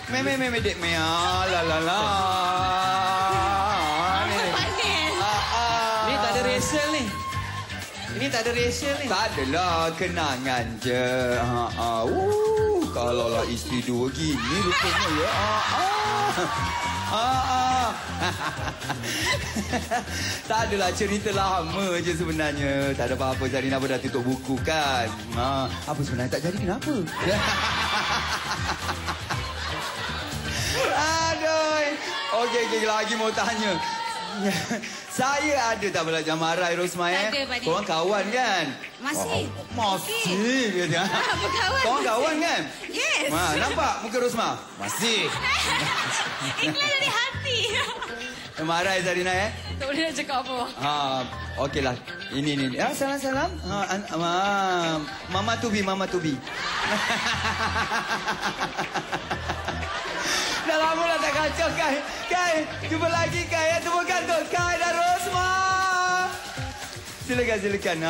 Me dek me. La la la. Ni tak ada rehearsal ni. Ini tak ada rehearsal ni. Tak adalah, kenangan je. Kalau lah isteri dua gini rupanya ya. Tak adalah, cerita lama je sebenarnya. Tak ada apa-apa, Zarina pun dah tutup buku kan. Apa sebenarnya tak jadi kenapa? Aduh. Okey, lagi mau tanya. Saya ada tak belajar marai, Rosma? Tak ada, Pak Dik. Korang kawan kan? Masih. Masih. Dia Berkawan. Korang kawan kan? Yes. Nampak muka Rosma? Masih. Ikhlas dari hati. Marai, Zarina Tak boleh nak cakap apa. Okeylah. Ini. Salam. Mama Tubi. Dah lama dah tak kacau, Kai. Kai, jumpa lagi, Kai. Temukan tu, Kai dan Rosma. Silakan.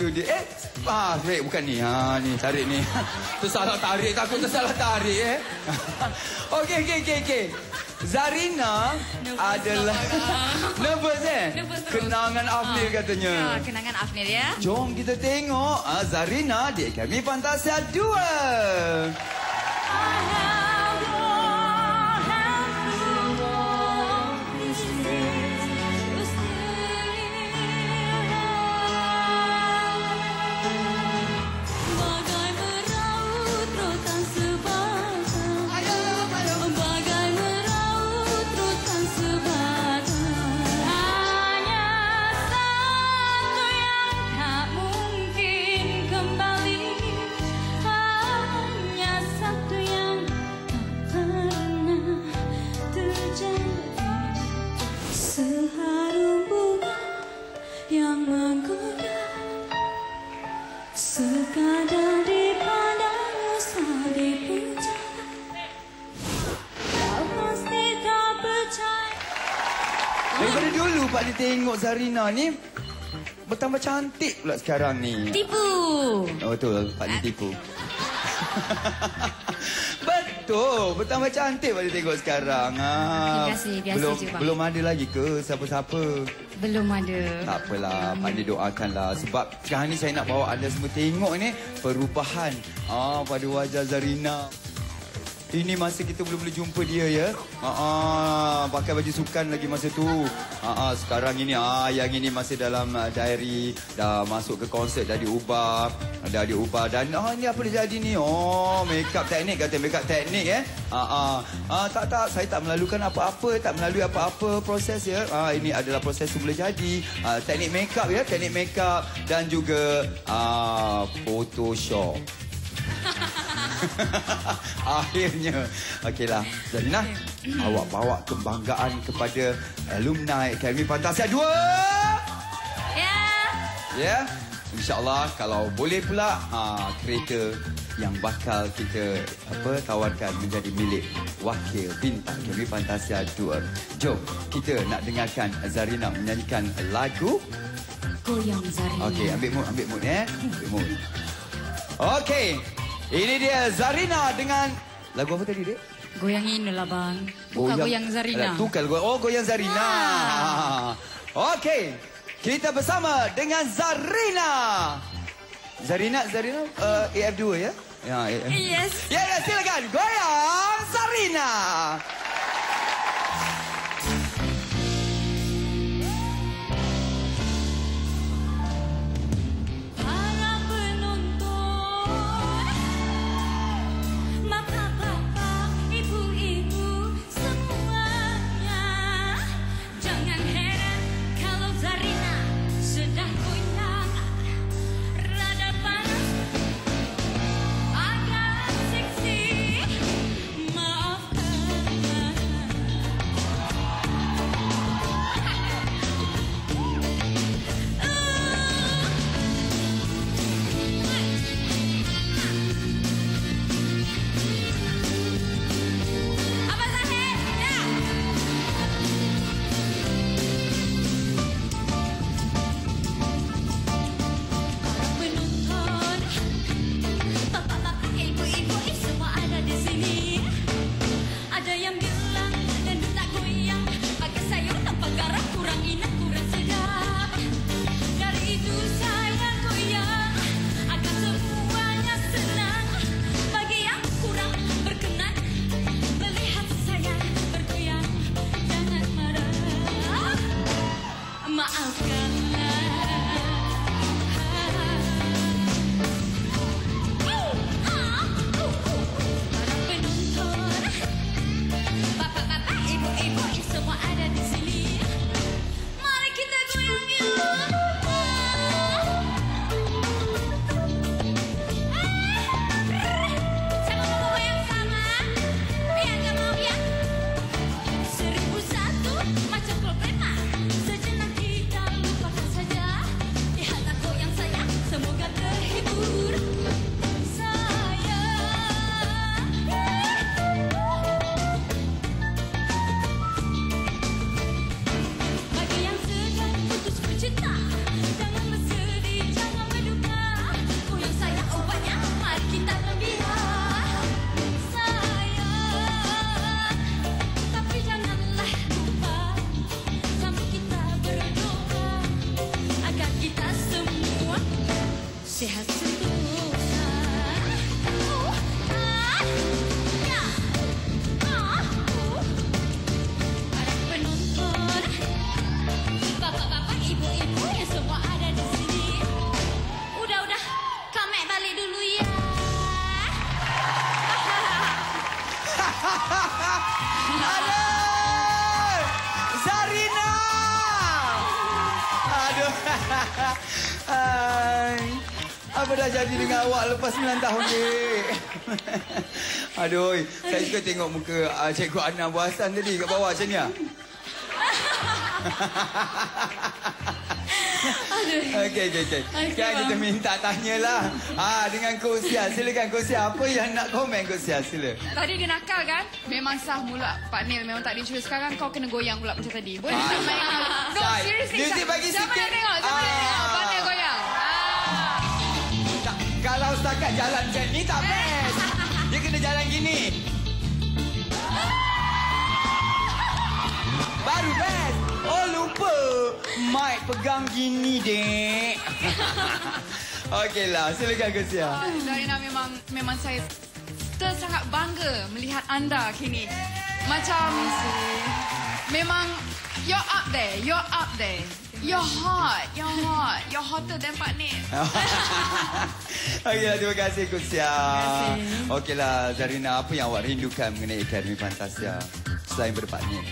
Tu dia. Tarik bukan ni. Ni, tarik ni. Tersalah tarik. Takut tersalah tarik, Okey. Zarina adalah... Nervous, Nervous terus. Kenangan Afnir katanya. Ya, kenangan Afnir ya. Jom kita tengok Zarina di Akademi Fantasia 2. Seharum bunga yang menggoda, sekadar dipandang usah dipuja, kau pasti tak percaya. Daripada dulu Pak Ni tengok Zarina ni bertambah cantik pula sekarang ni. Tipu. Betul, Pak Ni tipu. Betul, bertambah cantik Pak Ni tengok sekarang. Terima kasih, biasa je, Bang. Belum ada lagi ke siapa-siapa? Belum ada. Tak apalah, Pak Ni doakanlah. Sebab sekarang ni saya nak bawa anda semua tengok ni perubahan pada wajah Zarina. Ini masa kita belum boleh jumpa dia ya. Pakai baju sukan lagi masa tu. Sekarang ini yang ini masih dalam diary, dah masuk ke konsert, dah diubah. Dan ni apa dia jadi ni? Make up teknik, kata make up teknik tak, saya tak melalukan apa-apa, tak melalui apa-apa proses ya. Ini adalah proses tu boleh jadi. Teknik make up ya, teknik make up dan juga Photoshop. Akhirnya. Okeylah, Zarina, awak bawa kebanggaan kepada alumni Akademi Fantasia 2. Ya. InsyaAllah kalau boleh pula kereta yang bakal kita tawarkan menjadi milik wakil bintang Akademi Fantasia 2. Jom kita nak dengarkan Zarina menyanyikan lagu Goyang Zarina. Okey, ambil mood Ambil mood. Okey. Ini dia Zarina dengan lagu apa tadi, Dek? Goyang ini lah, Bang. Bukan goyang Zarina. Tukar goyang Zarina. Okey. Kita bersama dengan Zarina. Zarina AF2 ya? Ya, AF. Yes. Ya, silakan. Goyang Zarina. Agak seksi, maafkan. Para penonton, bapak-bapak, ibu-ibu yang semua ada di sini. Udah, Kamek balik dulu ya. Aduh! Zarina! Aduh. Hai. Apa dah jadi dengan awak lepas 9 tahun ni? Aduh, saya suka tengok muka Cikgu Ana Buasan tadi kat bawah macam ni. Okey. Sekarang kita minta tanyalah. Dengan Kok Sia. Silakan Kok Sia. Apa yang nak komen Kok Sia? Sila. Tadi dia nakal kan? Memang sah mula Pak Nil. Memang tak dicuri. Sekarang kau kena goyang pula macam tadi. Boleh tak main? No, Sai. seriously. Music bagi Siapa sikit. nak tengok? Siapa nak tengok? Pak Nil goyang. Kalau setakat jalan macam ni tak best. Dia kena jalan gini. Baru best. Oh lupa. Mic pegang gini dek. Okeylah, silakan Kok Sia. Zarina, memang saya sangat bangga melihat anda kini. Macam memang you're up there. You're hot. You're hotter than Pak Nil. Okeylah, terima kasih Kok Sia. Terima kasih. Okeylah, Zarina, apa yang awak rindukan mengenai Akademi Fantasia selain daripada Pak Nil?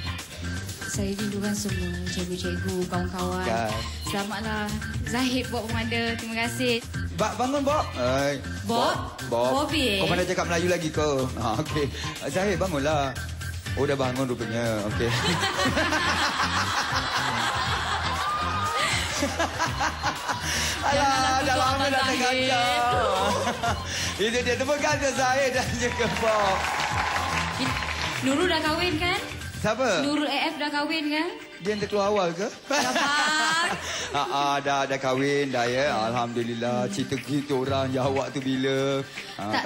Saya rindukan semua cikgu-cikgu, kawan-kawan. Kan. Selamatlah Zahid buat pemanda. Terima kasih. Bangun, Bob. Bob? Bobby. Kau mana cakap Melayu lagi kau? Okey. Zahid, bangunlah. Oh, dah bangun rupanya. Okey. Alah, dah lama dah tengah kau. Itu dia. Tepuk kata Zahid dan juga Bob. Nurul dah kahwin kan? Siapa? Nurul AF dah kahwin kan? Dia yang terkeluar awal ke? Dapat. Dah kahwin dah ya. Alhamdulillah. Cerita-cerita orang jawab tu bila.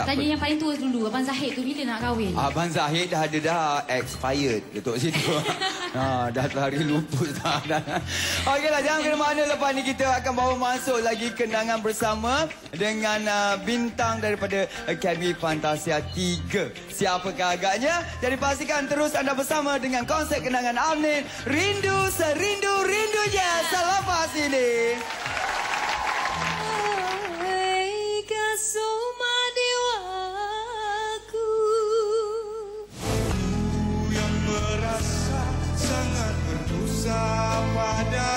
Tanya yang paling tua dulu. Abang Zahid tu bila nak kahwin? Abang Zahid dah ada dah expired dekat situ. Dah terhari luput dah. Okeylah, jangan kena mana lepas ni kita akan bawa masuk lagi kenangan bersama dengan bintang daripada Akademi Fantasia 3. Siapakah agaknya? Jadi pastikan terus anda bersama dengan konsep kenangan Amnin Rindu Serindu-rindunya selepas ini. Hai kasuma dewaku, yang merasa sangat berdosa pada